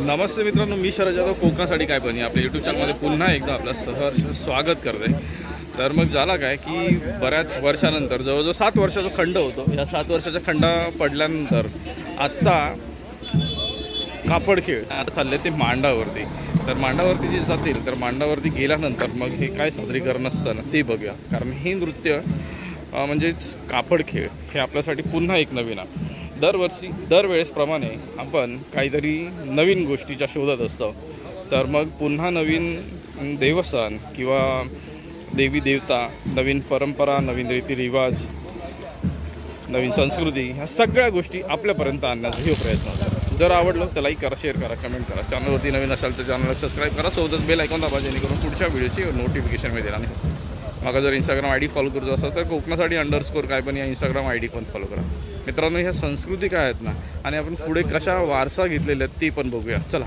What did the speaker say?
नमस्ते मित्रांनो, मी शरद जाधव कोकणासाठी काय पण आपल्या यूट्यूब चॅनलमध्ये पुन्हा एकदा आपलं सहर्ष स्वागत करते। तर मग झाला काय की बऱ्याच वर्षानंतर जवळजवळ 7 वर्षाचा खंड होतो। या 7 वर्षाचा खंड पडल्यानंतर आत्ता कापडखेळ आता चालले ते मांडावरती। तर मांडावरती जे जातील तर मांडावरती गेल्यानंतर मग हे काय सादरीकरण असतं ना ते बघूया, कारण हे नृत्य म्हणजेच कापडखेळ हे आपल्यासाठी पुन्हा एक नवीन आहे। दरवेळेसप्रमाणे आपण काहीतरी नवीन गोष्टीच्या शोधात असतो। तर मग पुन्हा नवीन देवस्थान किंवा देवी देवता, नवीन परंपरा, नवीन रीतिरिवाज, नवीन संस्कृती ह्या सगळ्या गोष्टी आपल्यापर्यंत आणण्याचा हा प्रयत्न असतो। जर आवडलं तर लाईक करा, शेअर करा, कमेंट करा। चॅनलवरती नवीन असाल तर चॅनलला सबस्क्राईब करा, सोबतच बेल आयकॉन दाबा जेणेकरून पुढच्या व्हिडिओची नोटिफिकेशन मिळेल। आणि मग जर इंस्टाग्राम ID फॉलो करतो असाल तर कोकणासाठी _ काय पण या इंस्टाग्राम ID पण फॉलो करा। मित्रांनो, ह्या संस्कृती काय आहेत ना आणि आपण पुढे कशा वारसा घेतलेल्या आहेत ती पण बघूया। चला।